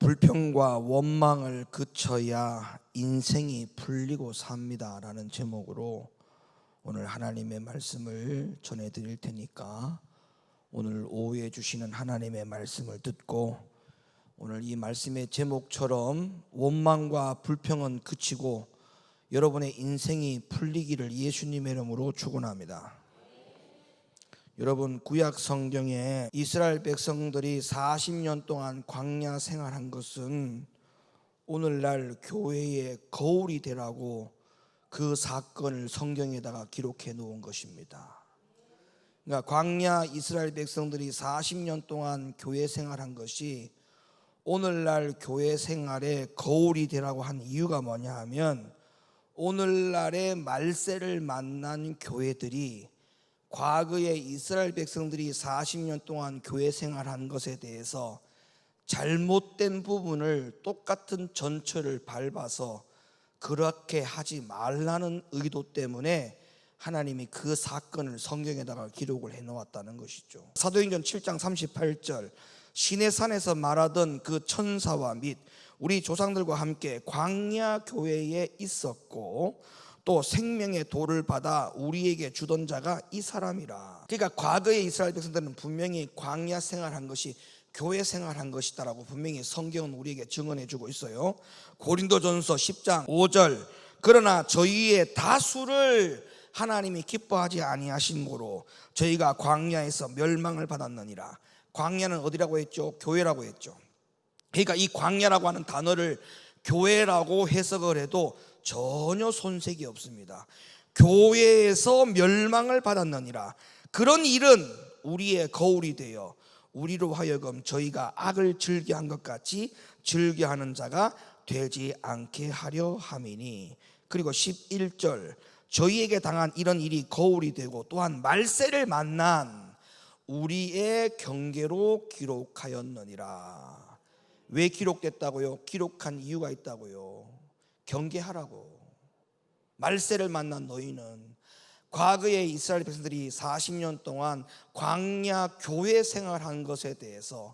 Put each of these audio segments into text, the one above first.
불평과 원망을 그쳐야 인생이 풀리고 삽니다 라는 제목으로 오늘 하나님의 말씀을 전해드릴 테니까 오늘 오후에 주시는 하나님의 말씀을 듣고 오늘 이 말씀의 제목처럼 원망과 불평은 그치고 여러분의 인생이 풀리기를 예수님의 이름으로 축원합니다. 여러분, 구약 성경에 이스라엘 백성들이 40년 동안 광야 생활한 것은 오늘날 교회의 거울이 되라고 그 사건을 성경에다가 기록해 놓은 것입니다. 그러니까 광야 이스라엘 백성들이 40년 동안 교회 생활한 것이 오늘날 교회 생활의 거울이 되라고 한 이유가 뭐냐 하면, 오늘날의 말세를 만난 교회들이 과거에 이스라엘 백성들이 40년 동안 교회 생활한 것에 대해서 잘못된 부분을 똑같은 전철을 밟아서 그렇게 하지 말라는 의도 때문에 하나님이 그 사건을 성경에다가 기록을 해놓았다는 것이죠. 사도행전 7장 38절, 시내산에서 말하던 그 천사와 및 우리 조상들과 함께 광야 교회에 있었고 또 생명의 돌을 받아 우리에게 주던 자가 이 사람이라. 그러니까 과거의 이스라엘 백성들은 분명히 광야 생활한 것이 교회 생활한 것이다라고 분명히 성경은 우리에게 증언해 주고 있어요. 고린도전서 10장 5절, 그러나 저희의 다수를 하나님이 기뻐하지 아니하심으로 저희가 광야에서 멸망을 받았느니라. 광야는 어디라고 했죠? 교회라고 했죠. 그러니까 이 광야라고 하는 단어를 교회라고 해석을 해도 전혀 손색이 없습니다. 교회에서 멸망을 받았느니라. 그런 일은 우리의 거울이 되어 우리로 하여금 저희가 악을 즐겨한 것 같이 즐겨하는 자가 되지 않게 하려 함이니. 그리고 11절, 저희에게 당한 이런 일이 거울이 되고 또한 말세를 만난 우리의 경계로 기록하였느니라. 왜 기록됐다고요? 기록한 이유가 있다고요. 경계하라고. 말세를 만난 너희는, 과거에 이스라엘 백성들이 40년 동안 광야 교회 생활한 것에 대해서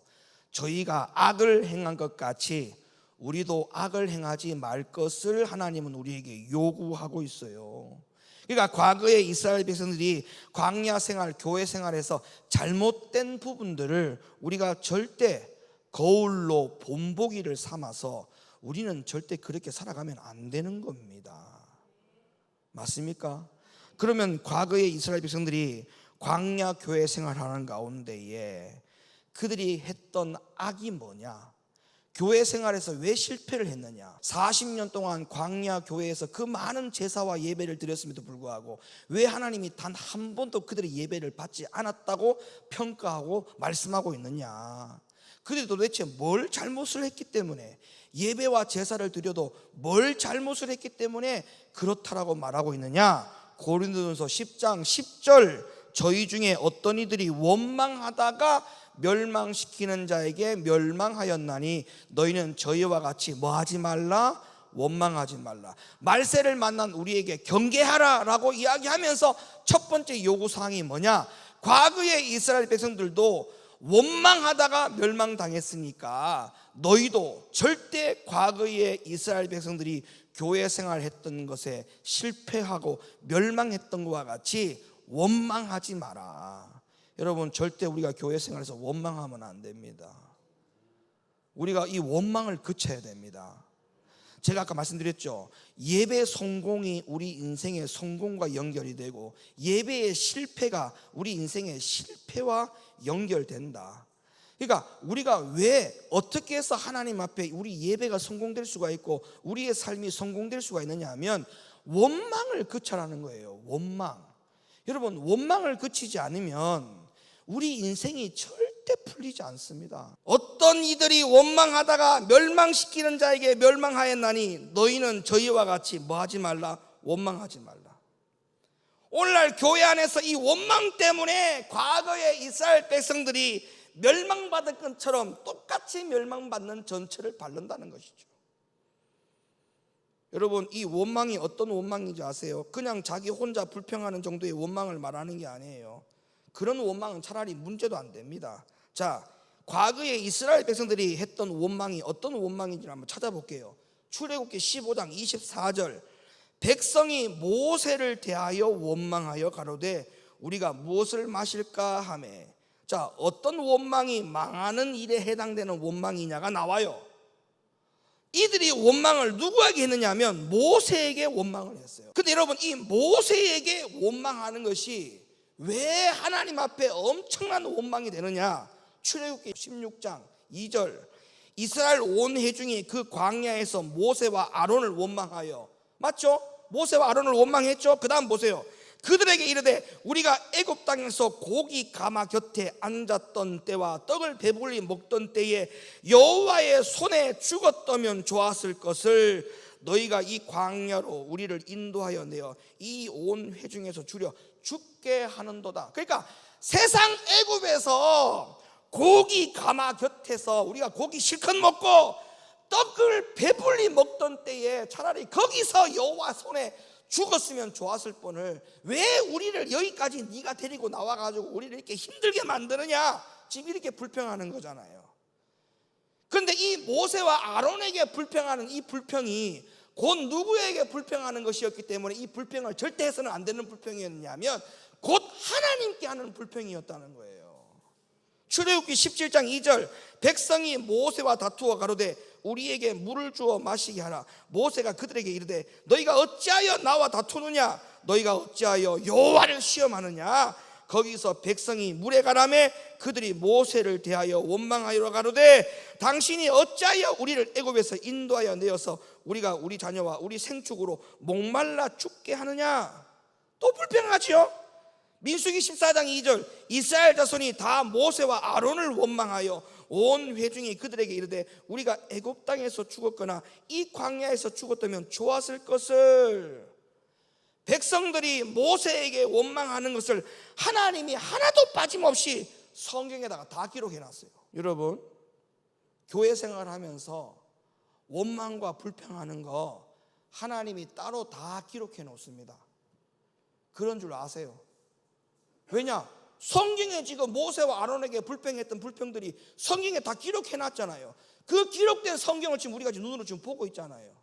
저희가 악을 행한 것 같이 우리도 악을 행하지 말 것을 하나님은 우리에게 요구하고 있어요. 그러니까 과거에 이스라엘 백성들이 광야 생활, 교회 생활에서 잘못된 부분들을 우리가 절대 거울로 본보기를 삼아서 우리는 절대 그렇게 살아가면 안 되는 겁니다. 맞습니까? 그러면 과거의 이스라엘 백성들이 광야 교회 생활하는 가운데에 그들이 했던 악이 뭐냐? 교회 생활에서 왜 실패를 했느냐? 40년 동안 광야 교회에서 그 많은 제사와 예배를 드렸음에도 불구하고 왜 하나님이 단 한 번도 그들의 예배를 받지 않았다고 평가하고 말씀하고 있느냐? 그들이 도대체 뭘 잘못을 했기 때문에, 예배와 제사를 드려도 뭘 잘못을 했기 때문에 그렇다라고 말하고 있느냐? 고린도전서 10장 10절, 저희 중에 어떤 이들이 원망하다가 멸망시키는 자에게 멸망하였나니 너희는 저희와 같이 뭐하지 말라? 원망하지 말라. 말세를 만난 우리에게 경계하라 라고 이야기하면서 첫 번째 요구사항이 뭐냐? 과거의 이스라엘 백성들도 원망하다가 멸망당했으니까 너희도 절대 과거의 이스라엘 백성들이 교회 생활했던 것에 실패하고 멸망했던 것과 같이 원망하지 마라. 여러분, 절대 우리가 교회 생활에서 원망하면 안 됩니다. 우리가 이 원망을 그쳐야 됩니다. 제가 아까 말씀드렸죠. 예배 성공이 우리 인생의 성공과 연결이 되고 예배의 실패가 우리 인생의 실패와 연결된다. 그러니까 우리가 왜 어떻게 해서 하나님 앞에 우리 예배가 성공될 수가 있고 우리의 삶이 성공될 수가 있느냐 하면 원망을 그쳐라는 거예요. 원망. 여러분, 원망을 그치지 않으면 우리 인생이 절대 풀리지 않습니다. 어떤 이들이 원망하다가 멸망시키는 자에게 멸망하였나니 너희는 저희와 같이 뭐하지 말라? 원망하지 말라. 오늘날 교회 안에서 이 원망 때문에 과거의 이스라엘 백성들이 멸망받은 것처럼 똑같이 멸망받는 전철을 밟는다는 것이죠. 여러분, 이 원망이 어떤 원망인지 아세요? 그냥 자기 혼자 불평하는 정도의 원망을 말하는 게 아니에요. 그런 원망은 차라리 문제도 안 됩니다. 자, 과거에 이스라엘 백성들이 했던 원망이 어떤 원망인지 한번 찾아볼게요. 출애굽기 15장 24절, 백성이 모세를 대하여 원망하여 가로되 우리가 무엇을 마실까 하매. 자, 어떤 원망이 망하는 일에 해당되는 원망이냐가 나와요. 이들이 원망을 누구에게 했느냐 하면 모세에게 원망을 했어요. 근데 여러분, 이 모세에게 원망하는 것이 왜 하나님 앞에 엄청난 원망이 되느냐? 출애굽기 16장 2절, 이스라엘 온 회중이 그 광야에서 모세와 아론을 원망하여, 맞죠? 모세와 아론을 원망했죠. 그 다음 보세요. 그들에게 이르되 우리가 애굽 땅에서 고기 가마 곁에 앉았던 때와 떡을 배불리 먹던 때에 여호와의 손에 죽었다면 좋았을 것을 너희가 이 광야로 우리를 인도하여 내어 이 온 회중에서 주려 죽게 하는도다. 그러니까 세상 애굽에서 고기 가마 곁에서 우리가 고기 실컷 먹고 떡을 배불리 먹던 때에 차라리 거기서 여호와 손에 죽었으면 좋았을 뻔을 왜 우리를 여기까지 네가 데리고 나와가지고 우리를 이렇게 힘들게 만드느냐, 지금 이렇게 불평하는 거잖아요. 그런데 이 모세와 아론에게 불평하는 이 불평이 곧 누구에게 불평하는 것이었기 때문에 이 불평을 절대 해서는 안 되는 불평이었냐면 곧 하나님께 하는 불평이었다는 거예요. 출애굽기 17장 2절, 백성이 모세와 다투어 가로되 우리에게 물을 주어 마시게 하라. 모세가 그들에게 이르되 너희가 어찌하여 나와 다투느냐? 너희가 어찌하여 여호와를 시험하느냐? 거기서 백성이 물에 가라매 그들이 모세를 대하여 원망하여 가로되 당신이 어찌하여 우리를 애굽에서 인도하여 내어서 우리가 우리 자녀와 우리 생축으로 목말라 죽게 하느냐? 또 불평하지요. 민수기 14장 2절, 이스라엘 자손이 다 모세와 아론을 원망하여 온 회중이 그들에게 이르되 우리가 애굽 땅에서 죽었거나 이 광야에서 죽었다면 좋았을 것을. 백성들이 모세에게 원망하는 것을 하나님이 하나도 빠짐없이 성경에다가 다 기록해 놨어요. 여러분, 교회 생활하면서 원망과 불평하는 거 하나님이 따로 다 기록해 놓습니다. 그런 줄 아세요? 왜냐? 성경에 지금 모세와 아론에게 불평했던 불평들이 성경에 다 기록해 놨잖아요. 그 기록된 성경을 지금 우리가 눈으로 지금 보고 있잖아요.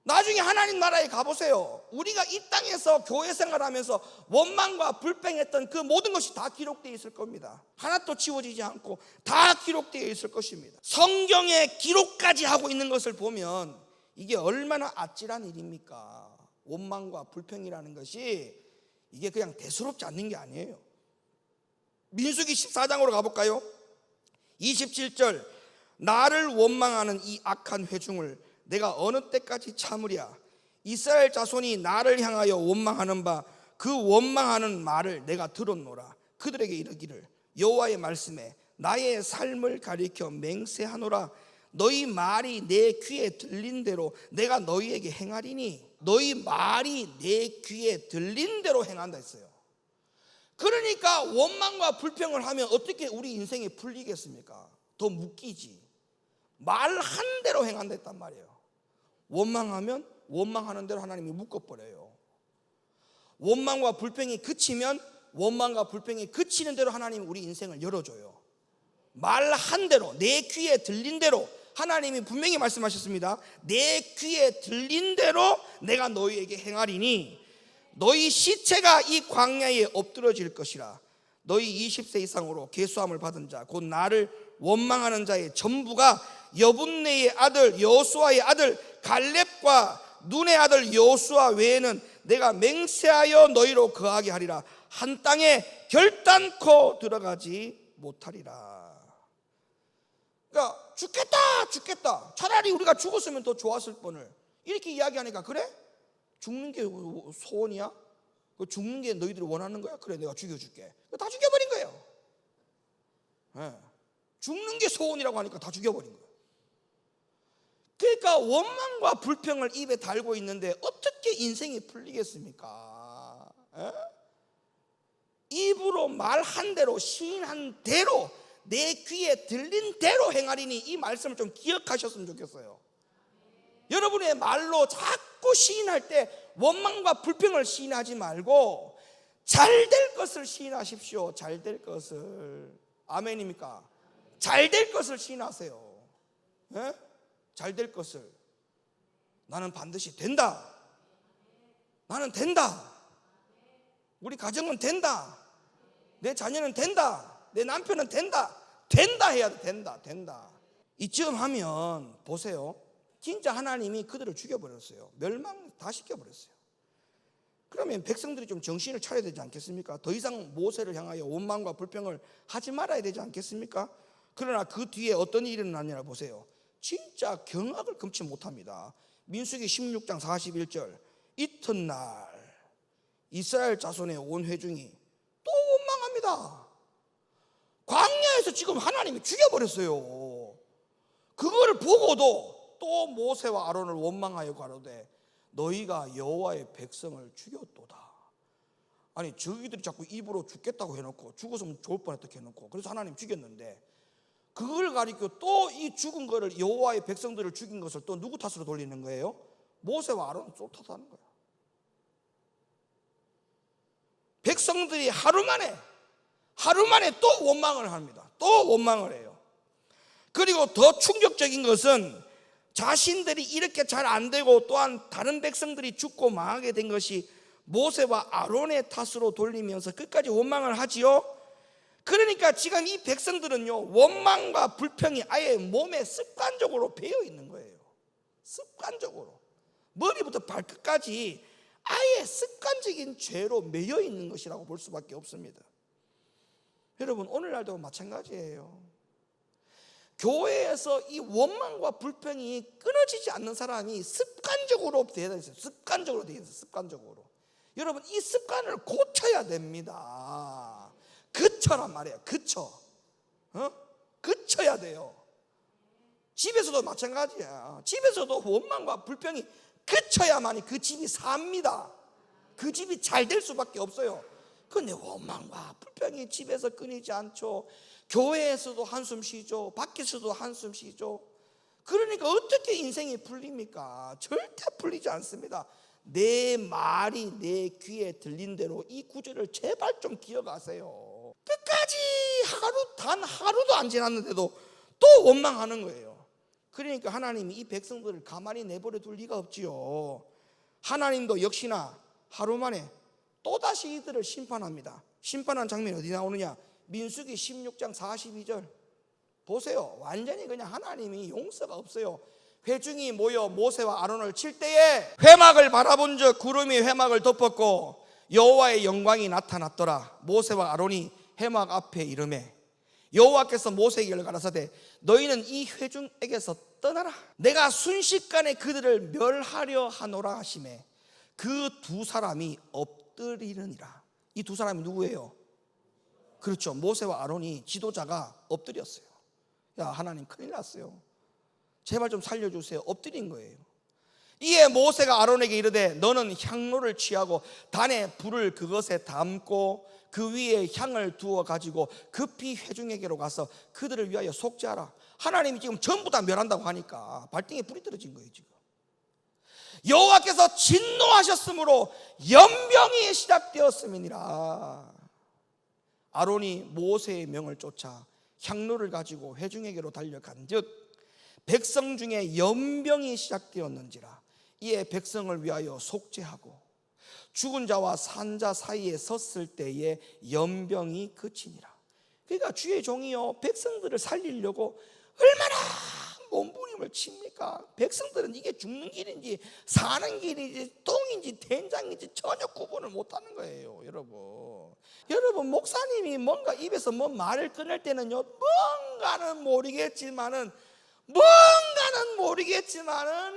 나중에 하나님 나라에 가보세요. 우리가 이 땅에서 교회 생활하면서 원망과 불평했던 그 모든 것이 다 기록되어 있을 겁니다. 하나도 지워지지 않고 다 기록되어 있을 것입니다. 성경에 기록까지 하고 있는 것을 보면 이게 얼마나 아찔한 일입니까? 원망과 불평이라는 것이 이게 그냥 대수롭지 않는 게 아니에요. 민수기 14장으로 가볼까요? 27절, 나를 원망하는 이 악한 회중을 내가 어느 때까지 참으랴? 이스라엘 자손이 나를 향하여 원망하는 바 그 원망하는 말을 내가 들었노라. 그들에게 이르기를 여호와의 말씀에 나의 삶을 가리켜 맹세하노라. 너희 말이 내 귀에 들린 대로 내가 너희에게 행하리니. 너희 말이 내 귀에 들린 대로 행한다 했어요. 그러니까 원망과 불평을 하면 어떻게 우리 인생이 풀리겠습니까? 더 묶이지. 말한 대로 행한다 했단 말이에요. 원망하면 원망하는 대로 하나님이 묶어버려요. 원망과 불평이 그치면 원망과 불평이 그치는 대로 하나님이 우리 인생을 열어줘요. 말한 대로, 내 귀에 들린 대로 하나님이 분명히 말씀하셨습니다. 내 귀에 들린 대로 내가 너희에게 행하리니 너희 시체가 이 광야에 엎드러질 것이라. 너희 20세 이상으로 계수함을 받은 자 곧 나를 원망하는 자의 전부가 여분네의 아들 여호수아의 아들 갈렙과 눈의 아들 여호수아 외에는 내가 맹세하여 너희로 거하게 하리라. 한 땅에 결단코 들어가지 못하리라. 그러니까 죽겠다 차라리 우리가 죽었으면 더 좋았을 뻔을 이렇게 이야기하니까 그래? 죽는 게 소원이야? 죽는 게 너희들이 원하는 거야? 그래, 내가 죽여줄게. 다 죽여버린 거예요. 네. 죽는 게 소원이라고 하니까 다 죽여버린 거예요. 그러니까 원망과 불평을 입에 달고 있는데 어떻게 인생이 풀리겠습니까? 에? 입으로 말한 대로 시인한 대로 내 귀에 들린 대로 행하리니, 이 말씀을 좀 기억하셨으면 좋겠어요. 여러분의 말로 자꾸 시인할 때 원망과 불평을 시인하지 말고 잘 될 것을 시인하십시오. 잘 될 것을. 아멘입니까? 잘 될 것을 시인하세요. 예? 잘 될 것을. 나는 반드시 된다. 나는 된다. 우리 가정은 된다. 내 자녀는 된다. 내 남편은 된다. 된다 해야 돼. 된다. 이쯤 하면 보세요. 진짜 하나님이 그들을 죽여버렸어요. 멸망 다 시켜버렸어요. 그러면 백성들이 좀 정신을 차려야 되지 않겠습니까? 더 이상 모세를 향하여 원망과 불평을 하지 말아야 되지 않겠습니까? 그러나 그 뒤에 어떤 일이 일어나냐 보세요. 진짜 경악을 금치 못합니다. 민수기 16장 41절. 이튿날 이스라엘 자손의 온 회중이 또 원망합니다. 광야에서 지금 하나님이 죽여버렸어요. 그거를 보고도 또 모세와 아론을 원망하여 가로되 너희가 여호와의 백성을 죽였도다. 아니 저기들이 자꾸 입으로 죽겠다고 해놓고 죽었으면 좋을 뻔했다 해놓고 그래서 하나님 죽였는데 그걸 가리켜 또 이 죽은 거를 여호와의 백성들을 죽인 것을 또 누구 탓으로 돌리는 거예요? 모세와 아론을 또 탓하는 거예요. 백성들이 하루 만에 또 원망을 합니다. 또 원망을 해요. 그리고 더 충격적인 것은 자신들이 이렇게 잘 안 되고 또한 다른 백성들이 죽고 망하게 된 것이 모세와 아론의 탓으로 돌리면서 끝까지 원망을 하지요. 그러니까 지금 이 백성들은요 원망과 불평이 아예 몸에 습관적으로 배어 있는 거예요. 습관적으로 머리부터 발끝까지 아예 습관적인 죄로 매여 있는 것이라고 볼 수밖에 없습니다. 여러분 오늘날도 마찬가지예요. 교회에서 이 원망과 불평이 끊어지지 않는 사람이 습관적으로 되어 있어요. 습관적으로 되어 있어요. 습관적으로. 여러분 이 습관을 고쳐야 됩니다. 그쳐란 말이에요. 그쳐야 돼요. 집에서도 마찬가지야. 집에서도 원망과 불평이 그쳐야만이 그 집이 삽니다. 그 집이 잘 될 수밖에 없어요. 근데 원망과 불평이 집에서 끊이지 않죠. 교회에서도 한숨 쉬죠. 밖에서도 한숨 쉬죠. 그러니까 어떻게 인생이 풀립니까? 절대 풀리지 않습니다. 내 말이 내 귀에 들린 대로 이 구절을 제발 좀 기억하세요. 끝까지 단 하루도 안 지났는데도 또 원망하는 거예요. 그러니까 하나님이 이 백성들을 가만히 내버려 둘 리가 없지요. 하나님도 역시나 하루 만에 또다시 이들을 심판합니다. 심판한 장면이 어디 나오느냐? 민수기 16장 42절 보세요. 완전히 그냥 하나님이 용서가 없어요. 회중이 모여 모세와 아론을 칠 때에 회막을 바라본 적 구름이 회막을 덮었고 여호와의 영광이 나타났더라. 모세와 아론이 회막 앞에 이르매 여호와께서 모세에게 가라사대 너희는 이 회중에게서 떠나라. 내가 순식간에 그들을 멸하려 하노라 하시매 그 두 사람이 엎드리느니라. 이 두 사람이 누구예요? 그렇죠. 모세와 아론이 지도자가 엎드렸어요. 야 하나님 큰일 났어요. 제발 좀 살려주세요. 엎드린 거예요. 이에 모세가 아론에게 이르되 너는 향로를 취하고 단에 불을 그것에 담고 그 위에 향을 두어 가지고 급히 회중에게로 가서 그들을 위하여 속죄하라. 하나님이 지금 전부 다 멸한다고 하니까 발등에 불이 떨어진 거예요. 지금 여호와께서 진노하셨으므로 연병이 시작되었음이니라. 아론이 모세의 명을 쫓아 향로를 가지고 회중에게로 달려간즉 백성 중에 연병이 시작되었는지라. 이에 백성을 위하여 속죄하고 죽은 자와 산 자 사이에 섰을 때에 연병이 그치니라. 그러니까 주의 종이요 백성들을 살리려고 얼마나 몸부림을 칩니까? 백성들은 이게 죽는 길인지 사는 길인지 똥인지 된장인지 전혀 구분을 못하는 거예요. 여러분 목사님이 뭔가 입에서 뭔 말을 꺼낼 때는요 뭔가는 모르겠지만은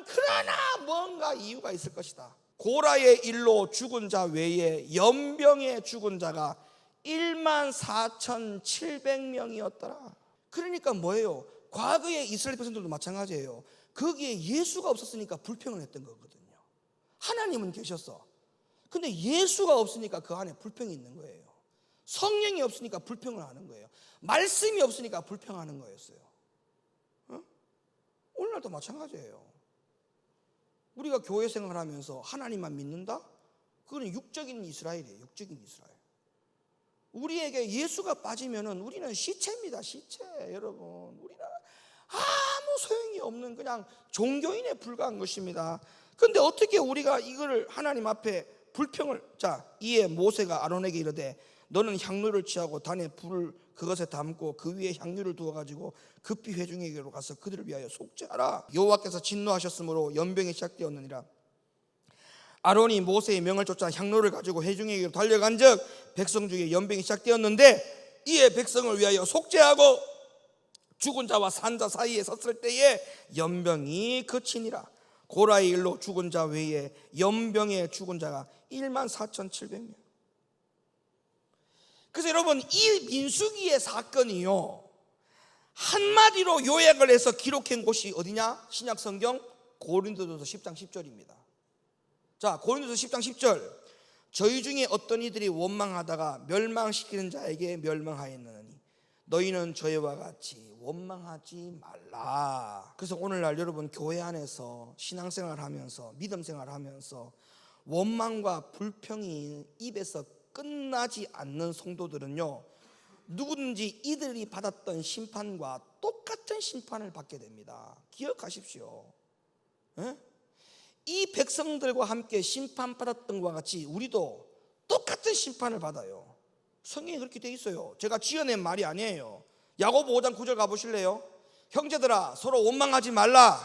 그러나 뭔가 이유가 있을 것이다. 고라의 일로 죽은 자 외에 연병에 죽은 자가 14,700명이었더라. 그러니까 뭐예요? 과거의 이스라엘 백성들도 마찬가지예요. 거기에 예수가 없었으니까 불평을 했던 거거든요. 하나님은 계셨어. 근데 예수가 없으니까 그 안에 불평이 있는 거예요. 성령이 없으니까 불평을 하는 거예요. 말씀이 없으니까 불평하는 거였어요. 오늘날도 마찬가지예요. 우리가 교회 생활하면서 하나님만 믿는다? 그건 육적인 이스라엘이에요. 육적인 이스라엘. 우리에게 예수가 빠지면은 우리는 시체입니다. 시체. 여러분, 우리는 아무 소용이 없는 그냥 종교인에 불과한 것입니다. 그런데 어떻게 우리가 이거를 하나님 앞에 불평을, 자, 이에 모세가 아론에게 이르되 너는 향로를 취하고 단에 불을 그것에 담고 그 위에 향유를 두어가지고 급히 회중에게로 가서 그들을 위하여 속죄하라. 여호와께서 진노하셨으므로 연병이 시작되었느니라. 아론이 모세의 명을 쫓아 향로를 가지고 회중에게로 달려간즉 백성 중에 연병이 시작되었는데 이에 백성을 위하여 속죄하고 죽은 자와 산 자 사이에 섰을 때에 연병이 그치니라. 고라의 일로 죽은 자 외에 연병에 죽은 자가 14,700명. 그래서 여러분, 이 민수기의 사건이요, 한마디로 요약을 해서 기록한 곳이 어디냐? 신약 성경 고린도전서 10장 10절입니다. 자, 고린도전서 10장 10절. 저희 중에 어떤 이들이 원망하다가 멸망시키는 자에게 멸망하였느니 너희는 저희와 같이 원망하지 말라. 그래서 오늘날 여러분, 교회 안에서 신앙생활 하면서 믿음생활 하면서 원망과 불평이 입에서 끝나지 않는 성도들은요, 누구든지 이들이 받았던 심판과 똑같은 심판을 받게 됩니다. 기억하십시오. 에? 이 백성들과 함께 심판받았던 것과 같이 우리도 똑같은 심판을 받아요. 성경에 그렇게 돼 있어요. 제가 지어낸 말이 아니에요. 야고보 5장 9절 가보실래요? 형제들아 서로 원망하지 말라.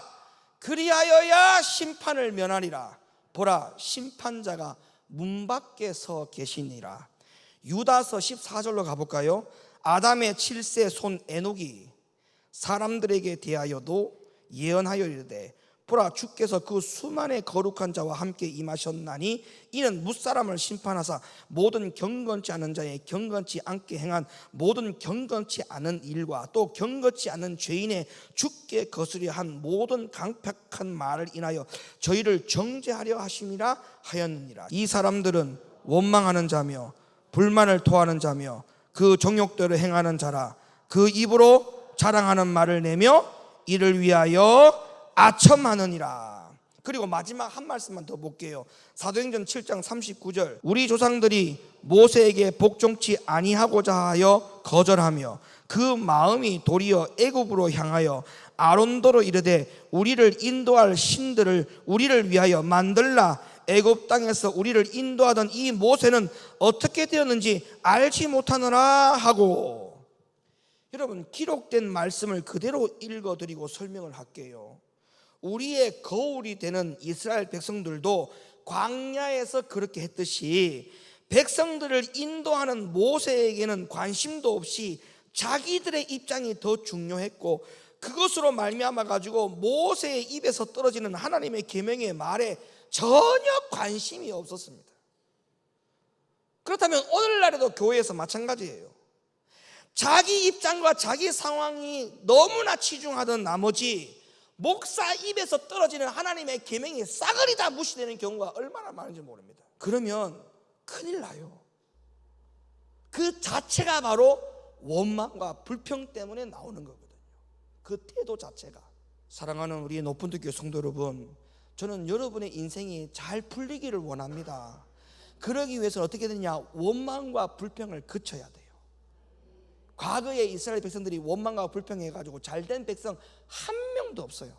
그리하여야 심판을 면하리라. 보라, 심판자가 문 밖에 서 계시니라. 유다서 14절로 가볼까요? 아담의 7세 손 에녹이 사람들에게 대하여도 예언하여 이르되 보라, 주께서 그 수만의 거룩한 자와 함께 임하셨나니 이는 무사람을 심판하사 모든 경건치 않은 자의 경건치 않게 행한 모든 경건치 않은 일과 또 경건치 않은 죄인의 죽게 거스려 한 모든 강팍한 말을 인하여 저희를 정죄하려 하심이라 하였느니라. 이 사람들은 원망하는 자며 불만을 토하는 자며 그 정욕대로 행하는 자라. 그 입으로 자랑하는 말을 내며 이를 위하여 아첨하느니라. 그리고 마지막 한 말씀만 더 볼게요. 사도행전 7장 39절. 우리 조상들이 모세에게 복종치 아니하고자 하여 거절하며 그 마음이 도리어 애굽으로 향하여 아론도로 이르되 우리를 인도할 신들을 우리를 위하여 만들라. 애굽 땅에서 우리를 인도하던 이 모세는 어떻게 되었는지 알지 못하느라 하고. 여러분, 기록된 말씀을 그대로 읽어드리고 설명을 할게요. 우리의 거울이 되는 이스라엘 백성들도 광야에서 그렇게 했듯이 백성들을 인도하는 모세에게는 관심도 없이 자기들의 입장이 더 중요했고 그것으로 말미암아 가지고 모세의 입에서 떨어지는 하나님의 계명의 말에 전혀 관심이 없었습니다. 그렇다면 오늘날에도 교회에서 마찬가지예요. 자기 입장과 자기 상황이 너무나 치중하던 나머지 목사 입에서 떨어지는 하나님의 계명이 싸그리 다 무시되는 경우가 얼마나 많은지 모릅니다. 그러면 큰일 나요. 그 자체가 바로 원망과 불평 때문에 나오는 거거든요. 그 태도 자체가. 사랑하는 우리 높은교회 성도 여러분, 저는 여러분의 인생이 잘 풀리기를 원합니다. 그러기 위해서는 어떻게 되느냐? 원망과 불평을 그쳐야 돼요. 과거에 이스라엘 백성들이 원망과 불평해가지고 잘된 백성 한 명도 없어요.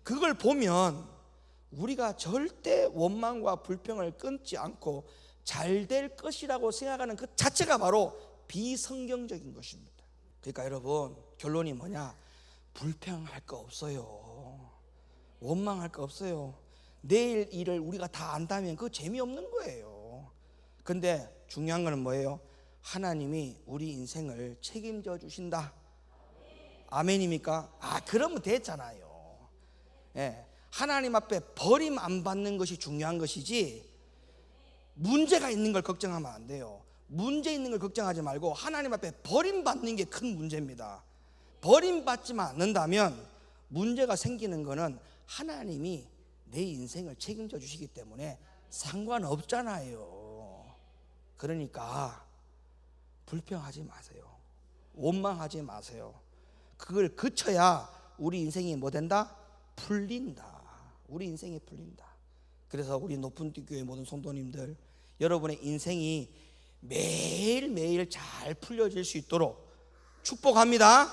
그걸 보면 우리가 절대 원망과 불평을 끊지 않고 잘 될 것이라고 생각하는 그 자체가 바로 비성경적인 것입니다. 그러니까 여러분, 결론이 뭐냐? 불평할 거 없어요. 원망할 거 없어요. 내일 일을 우리가 다 안다면 그거 재미없는 거예요. 근데 중요한 거는 뭐예요? 하나님이 우리 인생을 책임져 주신다. 아멘입니까? 그러면 됐잖아요. 예, 하나님 앞에 버림 안 받는 것이 중요한 것이지 문제가 있는 걸 걱정하면 안 돼요. 문제 있는 걸 걱정하지 말고 하나님 앞에 버림받는 게 큰 문제입니다. 버림받지만 않는다면 문제가 생기는 거는 하나님이 내 인생을 책임져 주시기 때문에 상관없잖아요. 그러니까 불평하지 마세요. 원망하지 마세요. 그걸 그쳐야 우리 인생이 뭐 된다? 풀린다. 우리 인생이 풀린다. 그래서 우리 높은 교회 모든 성도님들, 여러분의 인생이 매일매일 잘 풀려질 수 있도록 축복합니다.